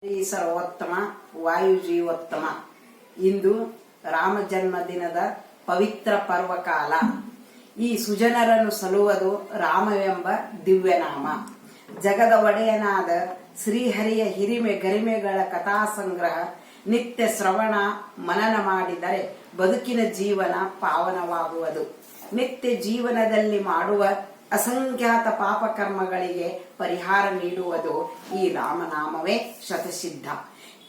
ಶ್ರೀ ಸರ್ವೋತ್ತಮ ವಾಯು ಜೀವೋತ್ತಮ. ಇಂದು ರಾಮ ಜನ್ಮ ದಿನದ ಪವಿತ್ರ ಪರ್ವಕಾಲ. ಈ ಸುಜನರನ್ನು ಸಲುವುದು ರಾಮವೆಂಬ ದಿವ್ಯನಾಮ. ಜಗದ ಒಡೆಯನಾದ ಶ್ರೀಹರಿಯ ಹಿರಿಮೆ ಗರಿಮೆಗಳ ಕಥಾ ಸಂಗ್ರಹ ನಿತ್ಯ ಶ್ರವಣ ಮನನ ಮಾಡಿದರೆ ಬದುಕಿನ ಜೀವನ ಪಾವನವಾಗುವುದು. ನಿತ್ಯ ಜೀವನದಲ್ಲಿ ಮಾಡುವ ಅಸಂಖ್ಯಾತ ಪಾಪಕರ್ಮಗಳಿಗೆ ಪರಿಹಾರ ನೀಡುವುದು ಈ ರಾಮನಾಮವೇ ಶತಸಿದ್ಧ.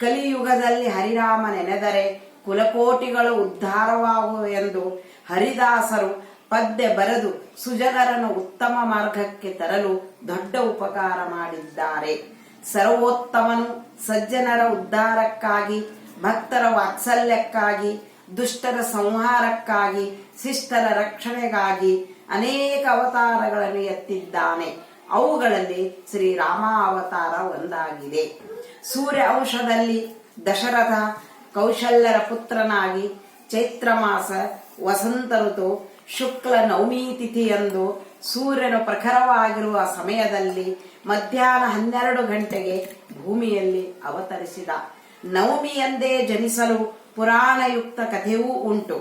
ಕಲಿಯುಗದಲ್ಲಿ ಹರಿರಾಮ ನೆನೆದರೆ ಕುಲಕೋಟಿಗಳು ಉದ್ಧಾರವಾಗುವೆಂದು ಹರಿದಾಸರು ಪದ್ಯ ಬರೆದು ಸುಜನರನ್ನು ಉತ್ತಮ ಮಾರ್ಗಕ್ಕೆ ತರಲು ದೊಡ್ಡ ಉಪಕಾರ ಮಾಡಿದ್ದಾರೆ. ಸರ್ವೋತ್ತಮನು ಸಜ್ಜನರ ಉದ್ಧಾರಕ್ಕಾಗಿ, ಭಕ್ತರ ವಾತ್ಸಲ್ಯಕ್ಕಾಗಿ, ದುಷ್ಟರ ಸಂಹಾರಕ್ಕಾಗಿ, ಶಿಷ್ಟರ ರಕ್ಷಣೆಗಾಗಿ ಅನೇಕ ಅವತಾರಗಳನ್ನು ಎತ್ತಿದ್ದಾನೆ. ಅವುಗಳಲ್ಲಿ ಶ್ರೀರಾಮ ಅವತಾರ ಒಂದಾಗಿದೆ. ಸೂರ್ಯ ಅಂಶದಲ್ಲಿ ದಶರಥ ಕೌಶಲ್ಯರ ಪುತ್ರನಾಗಿ ಚೈತ್ರ ಮಾಸ ವಸಂತ ಋತು ಶುಕ್ಲ ನವಮಿ ತಿಥಿಯಂದು ಸೂರ್ಯನು ಪ್ರಖರವಾಗಿರುವ ಸಮಯದಲ್ಲಿ ಮಧ್ಯಾಹ್ನ 12 ಗಂಟೆಗೆ ಭೂಮಿಯಲ್ಲಿ ಅವತರಿಸಿದ. ನವಮಿಯಂದೇ ಜನಿಸಲು ಪುರಾಣಯುಕ್ತ ಕಥೆಯೂ ಉಂಟು.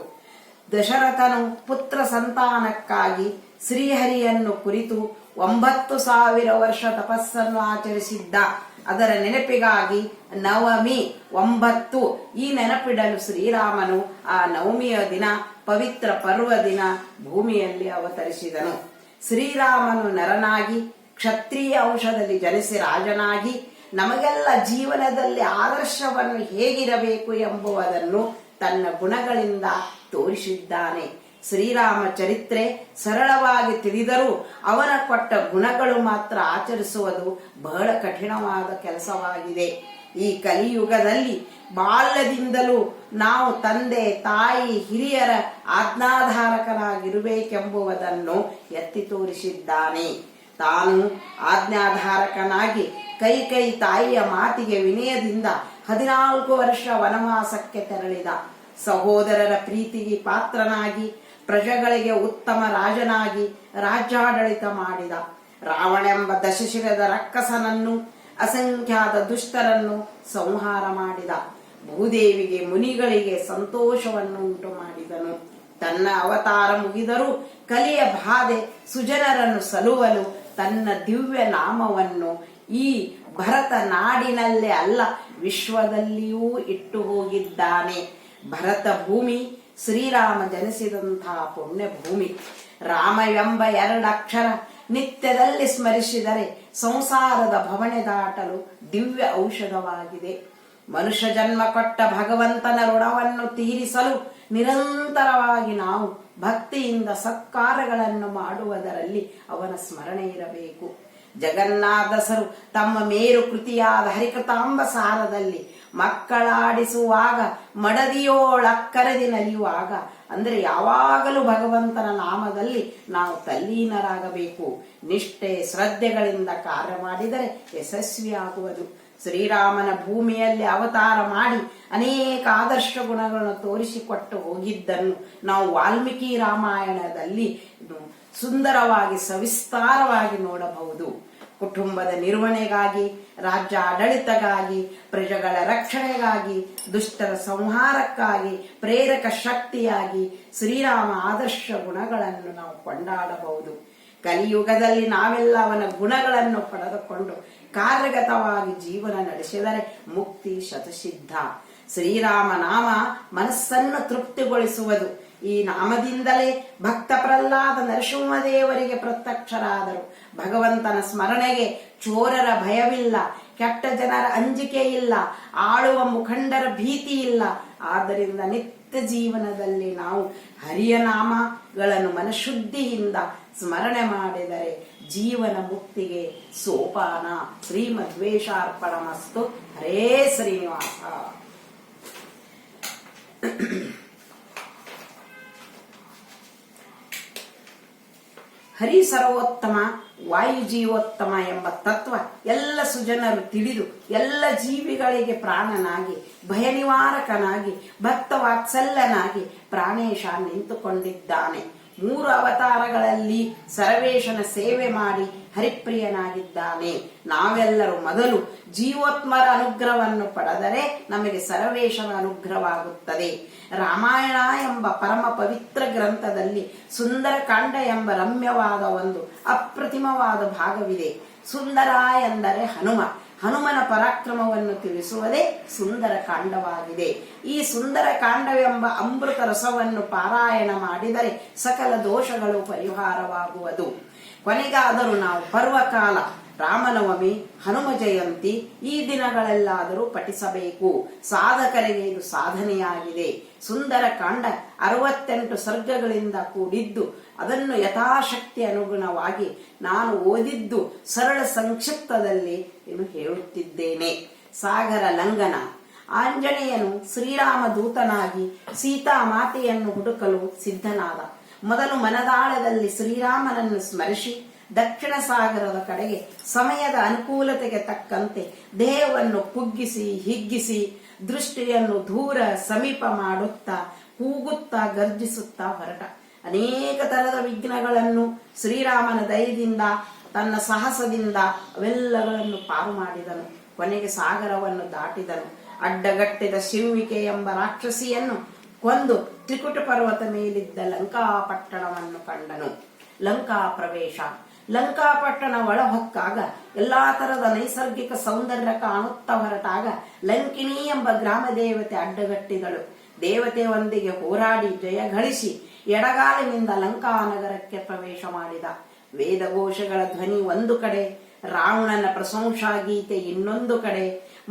ದಶರಥನು ಪುತ್ರ ಸಂತಾನಕ್ಕಾಗಿ ಶ್ರೀಹರಿಯನ್ನು ಕುರಿತು 9,000 ವರ್ಷ ತಪಸ್ಸನ್ನು ಆಚರಿಸಿದ್ದ. ಅದರ ನೆನಪಿಗಾಗಿ ನವಮಿ 9 ಈ ನೆನಪಿಡಲು ಶ್ರೀರಾಮನು ಆ ನವಮಿಯ ದಿನ ಪವಿತ್ರ ಪರ್ವ ದಿನ ಭೂಮಿಯಲ್ಲಿ ಅವತರಿಸಿದನು. ಶ್ರೀರಾಮನು ನರನಾಗಿ ಕ್ಷತ್ರಿಯ ಅಂಶದಲ್ಲಿ ಜನಿಸಿ ರಾಜನಾಗಿ ನಮಗೆಲ್ಲ ಜೀವನದಲ್ಲಿ ಆದರ್ಶವನ್ನು ಹೇಗಿರಬೇಕು ಎಂಬುದನ್ನು ತನ್ನ ಗುಣಗಳಿಂದ ತೋರಿಸಿದ್ದಾನೆ. ಶ್ರೀರಾಮ ಚರಿತ್ರೆ ಸರಳವಾಗಿ ತಿಳಿದರೂ ಅವನ ಕೊಟ್ಟ ಗುಣಗಳು ಮಾತ್ರ ಆಚರಿಸುವುದು ಬಹಳ ಕಠಿಣವಾದ ಕೆಲಸವಾಗಿದೆ. ಈ ಕಲಿಯುಗದಲ್ಲಿ ಬಾಲ್ಯದಿಂದಲೂ ನಾವು ತಂದೆ ತಾಯಿ ಹಿರಿಯರ ಆಜ್ಞಾಧಾರಕನಾಗಿರಬೇಕೆಂಬುದನ್ನು ಎತ್ತಿ ತೋರಿಸಿದ್ದಾನೆ. ತಾನು ಆಜ್ಞಾಧಾರಕನಾಗಿ ಕೈ ತಾಯಿಯ ಮಾತಿಗೆ ವಿನಯದಿಂದ 14 ವರ್ಷ ವನವಾಸಕ್ಕೆ ತೆರಳಿದ. ಸಹೋದರರ ಪ್ರೀತಿಗೆ ಪಾತ್ರನಾಗಿ ಪ್ರಜೆಗಳಿಗೆ ಉತ್ತಮ ರಾಜನಾಗಿ ರಾಜ್ಯಾಡಳಿತ ಮಾಡಿದ. ರಾವಣೆಂಬ ದಶಶಿರದ ರಕ್ಕಸನನ್ನು ಅಸಂಖ್ಯಾತ ದುಷ್ಟರನ್ನು ಸಂಹಾರ ಮಾಡಿದ. ಭೂದೇವಿಗೆ ಮುನಿಗಳಿಗೆ ಸಂತೋಷವನ್ನು ಉಂಟು ಮಾಡಿದನು. ತನ್ನ ಅವತಾರ ಮುಗಿದರೂ ಕಲಿಯ ಬಾಧೆ ಸುಜನರನ್ನು ಸಲುವಲು ತನ್ನ ದಿವ್ಯ ನಾಮವನ್ನು ಈ ಭರತ ನಾಡಿನಲ್ಲೇ ಅಲ್ಲ ವಿಶ್ವದಲ್ಲಿಯೂ ಇಟ್ಟು ಹೋಗಿದ್ದಾನೆ. ಭರತ ಭೂಮಿ ಶ್ರೀರಾಮ ಜನಿಸಿದಂತಹ ಪುಣ್ಯ ಭೂಮಿ. ರಾಮವೆಂಬ 2 ಅಕ್ಷರ ನಿತ್ಯದಲ್ಲಿ ಸ್ಮರಿಸಿದರೆ ಸಂಸಾರದ ಭವನೆ ದಾಟಲು ದಿವ್ಯ ಔಷಧವಾಗಿದೆ. ಮನುಷ್ಯ ಜನ್ಮ ಕೊಟ್ಟ ಭಗವಂತನ ಋಣವನ್ನು ತೀರಿಸಲು ನಿರಂತರವಾಗಿ ನಾವು ಭಕ್ತಿಯಿಂದ ಸತ್ಕಾರ್ಯಗಳನ್ನು ಮಾಡುವುದರಲ್ಲಿ ಅವನ ಸ್ಮರಣೆ ಇರಬೇಕು. ಜಗನ್ನಾಥಸರು ತಮ್ಮ ಮೇರು ಕೃತಿಯಾದ ಹರಿಕಥಾಂಬ ಸಾರದಲ್ಲಿ ಮಕ್ಕಳಾಡಿಸುವಾಗ ಮಡದಿಯೋಳಕ್ಕರೆದಿ ನಲಿಯುವಾಗ ಅಂದ್ರೆ ಯಾವಾಗಲೂ ಭಗವಂತನ ನಾಮದಲ್ಲಿ ನಾವು ತಲ್ಲೀನರಾಗಬೇಕು. ನಿಷ್ಠೆ ಶ್ರದ್ಧೆಗಳಿಂದ ಕಾರ್ಯ ಮಾಡಿದರೆ ಯಶಸ್ವಿಯಾಗುವುದು. ಶ್ರೀರಾಮನ ಭೂಮಿಯಲ್ಲಿ ಅವತಾರ ಮಾಡಿ ಅನೇಕ ಆದರ್ಶ ಗುಣಗಳನ್ನು ತೋರಿಸಿಕೊಟ್ಟು ಹೋಗಿದ್ದನ್ನು ನಾವು ವಾಲ್ಮೀಕಿ ರಾಮಾಯಣದಲ್ಲಿ ಸುಂದರವಾಗಿ ಸವಿಸ್ತಾರವಾಗಿ ನೋಡಬಹುದು. ಕುಟುಂಬದ ನಿರ್ವಹಣೆಗಾಗಿ, ರಾಜ್ಯ ಆಡಳಿತಕ್ಕಾಗಿ, ಪ್ರಜೆಗಳ ರಕ್ಷಣೆಗಾಗಿ, ದುಷ್ಟರ ಸಂಹಾರಕ್ಕಾಗಿ, ಪ್ರೇರಕ ಶಕ್ತಿಯಾಗಿ ಶ್ರೀರಾಮ ಆದರ್ಶ ಗುಣಗಳನ್ನು ನಾವು ಕೊಂಡಾಡಬಹುದು. ಕಲಿಯುಗದಲ್ಲಿ ನಾವೆಲ್ಲ ಅವನ ಗುಣಗಳನ್ನು ಪಡೆದುಕೊಂಡು ಕಾರ್ಯಗತವಾಗಿ ಜೀವನ ನಡೆಸಿದರೆ ಮುಕ್ತಿ ಶತಸಿದ್ಧ. ಶ್ರೀರಾಮ ನಾಮ ಮನಸ್ಸನ್ನು ತೃಪ್ತಿಗೊಳಿಸುವುದು. ಈ ನಾಮದಿಂದಲೇ ಭಕ್ತ ಪ್ರಹ್ಲಾದ ನರಸಿಂಹದೇವರಿಗೆ ಪ್ರತ್ಯಕ್ಷರಾದರು. ಭಗವಂತನ ಸ್ಮರಣೆಗೆ ಚೋರರ ಭಯವಿಲ್ಲ, ಕೆಟ್ಟ ಜನರ ಅಂಜಿಕೆ ಇಲ್ಲ, ಆಳುವ ಮುಖಂಡರ ಭೀತಿ ಇಲ್ಲ. ಆದ್ದರಿಂದ ನಿತ್ಯ ಜೀವನದಲ್ಲಿ ನಾವು ಹರಿಯ ನಾಮಗಳನ್ನು ಮನಶುದ್ಧಿಯಿಂದ ಸ್ಮರಣೆ ಮಾಡಿದರೆ ಜೀವನ ಮುಕ್ತಿಗೆ ಸೋಪಾನ. ಶ್ರೀಮದ್ವೇಷಾರ್ಪಣಮಸ್ತು. ಹರೇ ಶ್ರೀನಿವಾಸ. ಹರಿ ಸರ್ವೋತ್ತಮ ವಾಯು ಜೀವೋತ್ತಮ ಎಂಬ ತತ್ವ ಎಲ್ಲ ಸುಜನರು ತಿಳಿದು ಎಲ್ಲ ಜೀವಿಗಳಿಗೆ ಪ್ರಾಣನಾಗಿ, ಭಯ ನಿವಾರಕನಾಗಿ, ಭಕ್ತ ವಾತ್ಸಲ್ಯನಾಗಿ ಪ್ರಾಣೇಶ ನಿಂತುಕೊಂಡಿದ್ದಾನೆ. 3 ಅವತಾರಗಳಲ್ಲಿ ಸರ್ವೇಶನ ಸೇವೆ ಮಾಡಿ ಹರಿಪ್ರಿಯನಾಗಿದ್ದಾನೆ. ನಾವೆಲ್ಲರೂ ಮೊದಲು ಜೀವೋತ್ಮರ ಅನುಗ್ರಹವನ್ನು ಪಡೆದರೆ ನಮಗೆ ಸರ್ವೇಶನ ಅನುಗ್ರಹವಾಗುತ್ತದೆ. ರಾಮಾಯಣ ಎಂಬ ಪರಮ ಪವಿತ್ರ ಗ್ರಂಥದಲ್ಲಿ ಸುಂದರಕಾಂಡ ಎಂಬ ರಮ್ಯವಾದ ಒಂದು ಅಪ್ರತಿಮವಾದ ಭಾಗವಿದೆ. ಸುಂದರ ಎಂದರೆ ಹನುಮನ ಪರಾಕ್ರಮವನ್ನು ತಿಳಿಸುವುದೇ ಸುಂದರ ಕಾಂಡವಾಗಿದೆ. ಈ ಸುಂದರ ಕಾಂಡವೆಂಬ ಅಮೃತ ರಸವನ್ನು ಪಾರಾಯಣ ಮಾಡಿದರೆ ಸಕಲ ದೋಷಗಳು ಪರಿಹಾರವಾಗುವುದು. ಕೊನೆಗಾದರೂ ನಾವು ಪರ್ವಕಾಲ, ರಾಮನವಮಿ, ಹನುಮ ಜಯಂತಿ ಈ ದಿನಗಳೆಲ್ಲಾದರೂ ಪಠಿಸಬೇಕು. ಸಾಧಕರಿಗೆ ಇದು ಸಾಧನೆಯಾಗಿದೆ. ಸುಂದರ ಕಾಂಡ 68 ಸರ್ಗಗಳಿಂದ ಕೂಡಿದ್ದು, ಅದನ್ನು ಯಥಾಶಕ್ತಿ ಅನುಗುಣವಾಗಿ ನಾನು ಓದಿದ್ದು ಸರಳ ಸಂಕ್ಷಿಪ್ತದಲ್ಲಿ ಇನ್ನು ಹೇಳುತ್ತಿದ್ದೇನೆ. ಸಾಗರ ಲಂಘನ. ಆಂಜನೇಯನು ಶ್ರೀರಾಮ ದೂತನಾಗಿ ಸೀತಾ ಮಾತೆಯನ್ನು ಹುಡುಕಲು ಸಿದ್ಧನಾದ. ಮೊದಲು ಮನದಾಳದಲ್ಲಿ ಶ್ರೀರಾಮನನ್ನು ಸ್ಮರಿಸಿ ದಕ್ಷಿಣ ಸಾಗರದ ಕಡೆಗೆ ಸಮಯದ ಅನುಕೂಲತೆಗೆ ತಕ್ಕಂತೆ ದೇಹವನ್ನು ಕುಗ್ಗಿಸಿ ಹಿಗ್ಗಿಸಿ ದೃಷ್ಟಿಯನ್ನು ದೂರ ಸಮೀಪ ಮಾಡುತ್ತಾ ಕೂಗುತ್ತಾ ಗರ್ಜಿಸುತ್ತಾ ಹೊರಟ. ಅನೇಕ ತರದ ವಿಘ್ನಗಳನ್ನು ಶ್ರೀರಾಮನ ದಯದಿಂದ ತನ್ನ ಸಾಹಸದಿಂದ ಅವೆಲ್ಲಗಳನ್ನು ಪಾರು ಮಾಡಿದನು. ಕೊನೆಗೆ ಸಾಗರವನ್ನು ದಾಟಿದನು. ಅಡ್ಡಗಟ್ಟಿದ ಶಿವಿಕೆ ಎಂಬ ರಾಕ್ಷಸಿಯನ್ನು ಕೊಂದು ತ್ರಿಕುಟ ಪರ್ವತ ಮೇಲಿದ್ದ ಲಂಕಾಪಟ್ಟಣವನ್ನು ಕಂಡನು. ಲಂಕಾ ಪ್ರವೇಶ. ಲಂಕಾಪಟ್ಟಣ ಒಳಹೊಕ್ಕಾಗ ಎಲ್ಲಾ ತರದ ನೈಸರ್ಗಿಕ ಸೌಂದರ್ಯ ಕಾಣುತ್ತಾ ಹೊರಟಾಗ ಲಂಕಿನಿ ಎಂಬ ಗ್ರಾಮ ದೇವತೆ ಅಡ್ಡಗಟ್ಟಿದಳು. ದೇವತೆಯೊಂದಿಗೆ ಹೋರಾಡಿ ಜಯ ಗಳಿಸಿ ಎಡಗಾಲಿನಿಂದ ಲಂಕಾ ನಗರಕ್ಕೆ ಪ್ರವೇಶ ಮಾಡಿದ. ವೇದಘೋಷಗಳ ಧ್ವನಿ ಒಂದು ಕಡೆ, ರಾವಣನ ಪ್ರಶಂಸಾ ಗೀತೆ ಇನ್ನೊಂದು ಕಡೆ,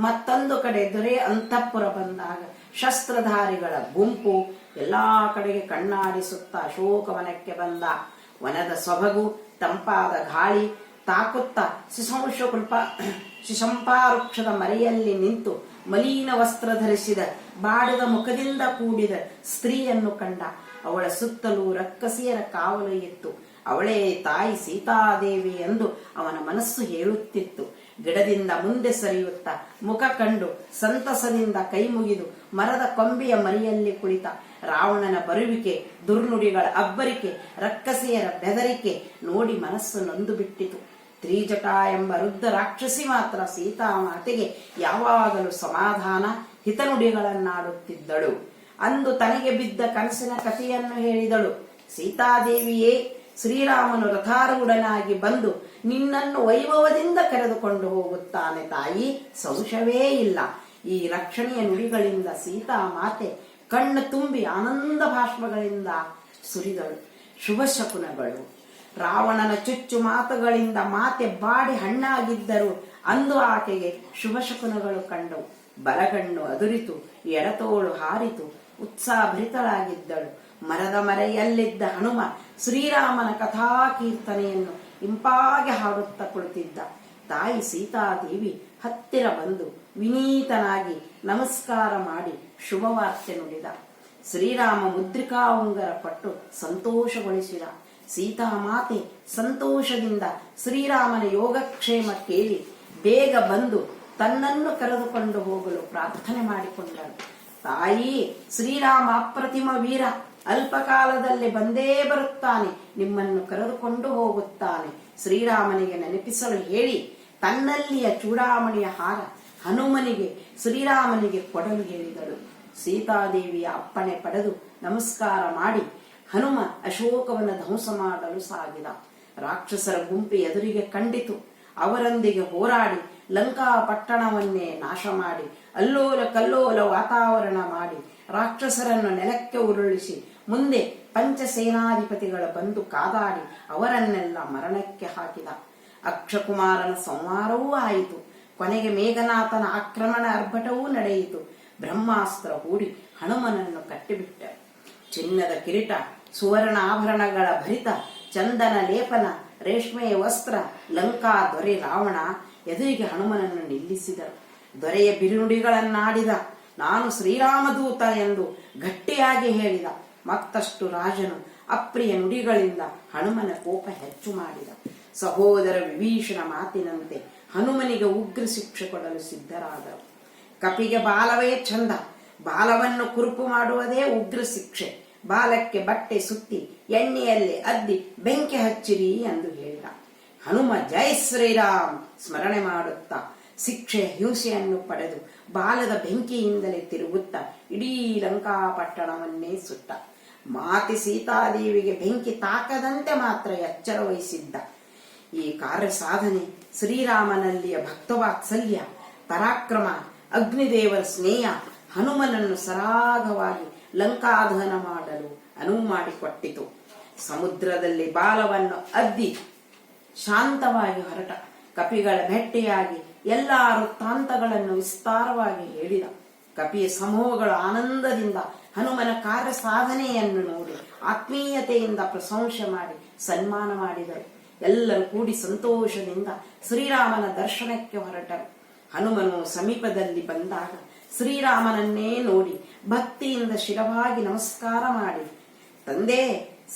ಮತ್ತೊಂದು ಕಡೆ ದೊರೆ ಅಂತಃಪುರ ಬಂದಾಗ ಶಸ್ತ್ರಧಾರಿಗಳ ಗುಂಪು ಎಲ್ಲಾ ಕಡೆಗೆ ಕಣ್ಣಾಡಿಸುತ್ತಾ ಅಶೋಕವನಕ್ಕೆ ಬಂದ. ವನದ ಸೊಬಗು, ತಂಪಾದ ಗಾಳಿ ತಾಕುತ್ತಾ ಶಿಶಂಪಾವೃಕ್ಷದ ಮರೆಯಲ್ಲಿ ನಿಂತು ಮಲಿನ ವಸ್ತ್ರ ಧರಿಸಿದ ಬಾಡಿದ ಮುಖದಿಂದ ಕೂಡಿದ ಸ್ತ್ರೀಯನ್ನು ಕಂಡ. ಅವಳ ಸುತ್ತಲೂ ರಕ್ಕಸಿಯರ ಕಾವಲು ಇತ್ತು. ಅವಳೇ ತಾಯಿ ಸೀತಾದೇವಿ ಎಂದು ಅವನ ಮನಸ್ಸು ಹೇಳುತ್ತಿತ್ತು. ಗಿಡದಿಂದ ಮುಂದೆ ಸರಿಯುತ್ತಾ ಮುಖ ಕಂಡು ಸಂತಸದಿಂದ ಕೈ ಮುಗಿದು ಮರದ ಕೊಂಬೆಯ ಮರಿಯಲ್ಲಿ ಕುಳಿತ. ರಾವಣನ ಬರುವಿಕೆ, ದುರ್ನುಡಿಗಳ ಅಬ್ಬರಿಕೆ, ರಕ್ಕಸಿಯರ ಬೆದರಿಕೆ ನೋಡಿ ಮನಸ್ಸು ನೊಂದು ಬಿಟ್ಟಿತು. ತ್ರಿಜಟ ಎಂಬ ವೃದ್ಧ ರಾಕ್ಷಸಿ ಮಾತ್ರ ಸೀತಾಮಾತೆಗೆ ಯಾವಾಗಲೂ ಸಮಾಧಾನ ಹಿತನುಡಿಗಳನ್ನಾಡುತ್ತಿದ್ದಳು. ಅಂದು ತನಗೆ ಬಿದ್ದ ಕನಸಿನ ಕಥೆಯನ್ನು ಹೇಳಿದಳು. ಸೀತಾದೇವಿಯೇ, ಶ್ರೀರಾಮನು ರಥಾರೂಢನಾಗಿ ಬಂದು ನಿನ್ನನ್ನು ವೈಭವದಿಂದ ಕರೆದುಕೊಂಡು ಹೋಗುತ್ತಾನೆ ತಾಯಿ, ಸಂಶಯವೇ ಇಲ್ಲ. ಈ ರಕ್ಷಣೆಯ ನುಡಿಗಳಿಂದ ಸೀತಾಮಾತೆ ಕಣ್ಣು ತುಂಬಿ ಆನಂದ ಭಾಷ್ಮಗಳಿಂದ ಸುರಿದಳು. ಶುಭ ಶಕುನಗಳು. ರಾವಣನ ಚುಚ್ಚು ಮಾತುಗಳಿಂದ ಮಾತೆ ಬಾಡಿ ಹಣ್ಣಾಗಿದ್ದರು. ಅಂದು ಆಕೆಗೆ ಶುಭ ಶಕುನಗಳು ಕಂಡವು. ಬಲಗಣ್ಣು ಅದುರಿತು, ಎಡತೋಳು ಹಾರಿತು. ಉತ್ಸಾಹಭರಿತಳಾಗಿದ್ದಳು. ಮರದ ಮರೆಯಲ್ಲಿದ್ದ ಹನುಮ ಶ್ರೀರಾಮನ ಕಥಾ ಕೀರ್ತನೆಯನ್ನು ಇಂಪಾಗಿ ಹಾಡುತ್ತಾ ಕುಳಿತಿದ್ದ. ತಾಯಿ ಸೀತಾದೇವಿ ಹತ್ತಿರ ಬಂದು ವಿನೀತನಾಗಿ ನಮಸ್ಕಾರ ಮಾಡಿ ಶುಭವಾರ್ತೆ ನುಡಿದ. ಶ್ರೀರಾಮ ಮುದ್ರಿಕಾ ಉಂಗರ ಕೊಟ್ಟು ಸಂತೋಷಗೊಳಿಸಿದ. ಸೀತಾಮಾತೆ ಸಂತೋಷದಿಂದ ಶ್ರೀರಾಮನ ಯೋಗಕ್ಷೇಮ ಕೇಳಿ ಬೇಗ ಬಂದು ತನ್ನನ್ನು ಕರೆದುಕೊಂಡು ಹೋಗಲು ಪ್ರಾರ್ಥನೆ ಮಾಡಿಕೊಂಡಳು. ತಾಯಿ, ಶ್ರೀರಾಮ ಅಪ್ರತಿಮ ವೀರ, ಅಲ್ಪ ಕಾಲದಲ್ಲಿ ಬಂದೇ ಬರುತ್ತಾನೆ, ನಿಮ್ಮನ್ನು ಕರೆದುಕೊಂಡು ಹೋಗುತ್ತಾನೆ. ಶ್ರೀರಾಮನಿಗೆ ನೆನಪಿಸಲು ಹೇಳಿ ತನ್ನಲ್ಲಿಯ ಚೂಡಾಮಣಿಯ ಹಾರ ಹನುಮನಿಗೆ ಶ್ರೀರಾಮನಿಗೆ ಕೊಡಲು ಹೇಳಿದಳು. ಸೀತಾದೇವಿಯ ಅಪ್ಪಣೆ ಪಡೆದು ನಮಸ್ಕಾರ ಮಾಡಿ ಹನುಮ ಅಶೋಕವನ್ನು ಧ್ವಂಸ ಮಾಡಲು ಸಾಗಿದ. ರಾಕ್ಷಸರ ಗುಂಪು ಎದುರಿಗೆ ಕಂಡಿತು. ಅವರೊಂದಿಗೆ ಹೋರಾಡಿ ಲಂಕಾ ಪಟ್ಟಣವನ್ನೇ ನಾಶ ಮಾಡಿ ಅಲ್ಲೋಲ ಕಲ್ಲೋಲ ವಾತಾವರಣ ಮಾಡಿ ರಾಕ್ಷಸರನ್ನು ನೆಲಕ್ಕೆ ಉರುಳಿಸಿ ಮುಂದೆ ಪಂಚಸೇನಾಧಿಪತಿಗಳ ಬಂದು ಕಾದಾಡಿ ಅವರನ್ನೆಲ್ಲ ಮರಣಕ್ಕೆ ಹಾಕಿದ. ಅಕ್ಷಕುಮಾರನ ಸಂಹಾರವೂ ಆಯಿತು. ಕೊನೆಗೆ ಮೇಘನಾಥನ ಆಕ್ರಮಣ ಅರ್ಭಟವೂ ನಡೆಯಿತು. ಬ್ರಹ್ಮಾಸ್ತ್ರ ಹೂಡಿ ಹನುಮನನ್ನು ಕಟ್ಟಿಬಿಟ್ಟ. ಚಿನ್ನದ ಕಿರೀಟ, ಸುವರ್ಣ ಆಭರಣಗಳ ಭರಿತ, ಚಂದನ ಲೇಪನ, ರೇಷ್ಮೆಯ ವಸ್ತ್ರ, ಲಂಕಾ ದೊರೆ ರಾವಣ ಎದುರಿಗೆ ಹನುಮನನ್ನು ನಿಲ್ಲಿಸಿದರು. ದೊರೆಯ ಬಿರುನುಡಿಗಳನ್ನಾಡಿದ. ನಾನು ಶ್ರೀರಾಮದೂತ ಎಂದು ಗಟ್ಟಿಯಾಗಿ ಹೇಳಿದ. ಮತ್ತಷ್ಟು ರಾಜನು ಅಪ್ರಿಯ ನುಡಿಗಳಿಂದ ಹನುಮನ ಕೋಪ ಹೆಚ್ಚು ಮಾಡಿದ. ಸಹೋದರ ವಿಭೀಷಣ ಮಾತಿನಂತೆ ಹನುಮನಿಗೆ ಉಗ್ರ ಶಿಕ್ಷೆ ಕೊಡಲು ಸಿದ್ಧರಾದರು. ಕಪಿಗೆ ಬಾಲವೇ ಚಂದ, ಬಾಲವನ್ನು ಕುರುಪು ಮಾಡುವುದೇ ಉಗ್ರ ಶಿಕ್ಷೆ. ಬಾಲಕ್ಕೆ ಬಟ್ಟೆ ಸುತ್ತಿ ಎಣ್ಣೆಯಲ್ಲಿ ಅದ್ದಿ ಬೆಂಕಿ ಹಚ್ಚಿರಿ ಎಂದು ಹೇಳಿದ. ಹನುಮ ಜೈ ಶ್ರೀರಾಮ್ ಸ್ಮರಣೆ ಮಾಡುತ್ತಾ ಶಿಕ್ಷೆ ಹಿಂಸೆಯನ್ನು ಪಡೆದು ಬಾಲದ ಬೆಂಕಿಯಿಂದಲೇ ತಿರುಗುತ್ತಾ ಇಡೀ ಲಂಕಾಪಟ್ಟಣವನ್ನೇ ಸುಟ್ಟ. ಮಾತೆ ಸೀತಾದೇವಿಗೆ ಬೆಂಕಿ ತಾಕದಂತೆ ಮಾತ್ರ ಎಚ್ಚರ ವಹಿಸಿದ್ದ. ಈ ಕಾರ್ಯ ಸಾಧನೆ ಶ್ರೀರಾಮನಲ್ಲಿಯ ಭಕ್ತವಾತ್ಸಲ್ಯ, ಪರಾಕ್ರಮ, ಅಗ್ನಿದೇವರ ಸ್ನೇಹ ಹನುಮನನ್ನು ಸರಾಗವಾಗಿ ಲಂಕಾದಹನ ಮಾಡಲು ಅನುವು ಮಾಡಿಕೊಟ್ಟಿತು. ಸಮುದ್ರದಲ್ಲಿ ಬಾಲವನ್ನು ಅದ್ದಿ ಶಾಂತವಾಗಿ ಹೊರಟ. ಕಪಿಗಳ ಭೇಟಿಯಾಗಿ ಎಲ್ಲ ವೃತ್ತಾಂತಗಳನ್ನು ವಿಸ್ತಾರವಾಗಿ ಹೇಳಿದ. ಕಪಿಯ ಸಮೂಹಗಳು ಆನಂದದಿಂದ ಹನುಮನ ಕಾರ್ಯ ಸಾಧನೆಯನ್ನು ನೋಡಿ ಆತ್ಮೀಯತೆಯಿಂದ ಪ್ರಶಂಸೆ ಮಾಡಿ ಸನ್ಮಾನ ಮಾಡಿದರು. ಎಲ್ಲರೂ ಕೂಡಿ ಸಂತೋಷದಿಂದ ಶ್ರೀರಾಮನ ದರ್ಶನಕ್ಕೆ ಹೊರಟರು. ಹನುಮನು ಸಮೀಪದಲ್ಲಿ ಬಂದಾಗ ಶ್ರೀರಾಮನನ್ನೇ ನೋಡಿ ಭಕ್ತಿಯಿಂದ ಶಿರವಾಗಿ ನಮಸ್ಕಾರ ಮಾಡಿ, ತಂದೆ,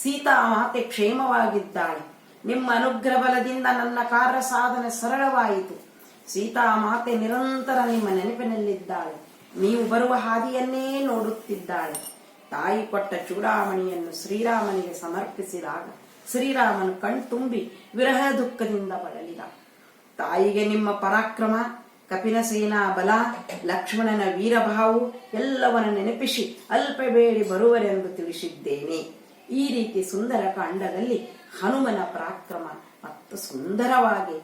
ಸೀತಾ ಮಾತೆ ಕ್ಷೇಮವಾಗಿದ್ದಾಳೆ. ನಿಮ್ಮ ಅನುಗ್ರಹ ಬಲದಿಂದ ನನ್ನ ಕಾರ್ಯ ಸಾಧನೆ ಸರಳವಾಯಿತು. ಸೀತಾ ಮಾತೆ ನಿರಂತರ ನಿಮ್ಮ ನೆನಪಿನಲ್ಲಿದ್ದಾಳೆ. ನೀವು ಬರುವ ಹಾದಿಯನ್ನೇ ನೋಡುತ್ತಿದ್ದಾಳೆ. ತಾಯಿ ಕೊಟ್ಟ ಚೂಡಾಮಣಿಯನ್ನು ಶ್ರೀರಾಮನಿಗೆ ಸಮರ್ಪಿಸಿದಾಗ ಶ್ರೀರಾಮನು ಕಣ್ತುಂಬಿ ವಿರಹ ದುಃಖದಿಂದ ಬಳಲಿದ. ತಾಯಿಗೆ ನಿಮ್ಮ ಪರಾಕ್ರಮ, ಕಪಿನ ಸೇನಾ ಬಲ, ಲಕ್ಷ್ಮಣನ ವೀರಭಾವು ಎಲ್ಲವನ್ನ ನೆನಪಿಸಿ ಅಲ್ಪ ಬೇಡಿ ಬರುವರೆಂದು ತಿಳಿಸಿದ್ದೇನೆ. ಈ ರೀತಿ ಸುಂದರ ಕಾಂಡದಲ್ಲಿ ಹನುಮನ ಪರಾಕ್ರಮ ಮತ್ತು ಸುಂದರವಾಗಿ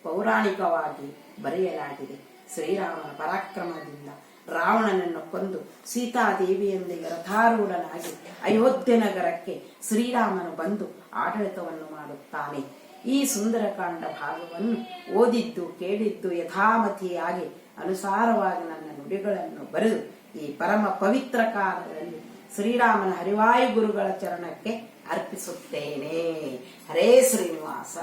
ಪೌರಾಣಿಕವಾಗಿ ಬರೆಯಲಾಗಿದೆ. ಶ್ರೀರಾಮನ ಪರಾಕ್ರಮದಿಂದ ರಾವಣನನ್ನು ಕೊಂದು ಸೀತಾದೇವಿಯೊಂದಿಗೆ ರಥಾರೂಢನಾಗಿ ಅಯೋಧ್ಯೆ ನಗರಕ್ಕೆ ಶ್ರೀರಾಮನು ಬಂದು ಆಡಳಿತವನ್ನು ಮಾಡುತ್ತಾನೆ. ಈ ಸುಂದರಕಾಂಡ ಭಾಗವನ್ನು ಓದಿದ್ದು ಕೇಳಿದ್ದು ಯಥಾಮತಿಯಾಗಿ ಅನುಸಾರವಾಗಿ ನನ್ನ ನುಡಿಗಳನ್ನು ಬರೆದು ಈ ಪರಮ ಪವಿತ್ರ ಕಾಲದಲ್ಲಿ ಶ್ರೀರಾಮನ ಹರಿವಾಯು ಗುರುಗಳ ಚರಣಕ್ಕೆ ಅರ್ಪಿಸುತ್ತೇನೆ. ಹರೇ ಶ್ರೀನಿವಾಸ.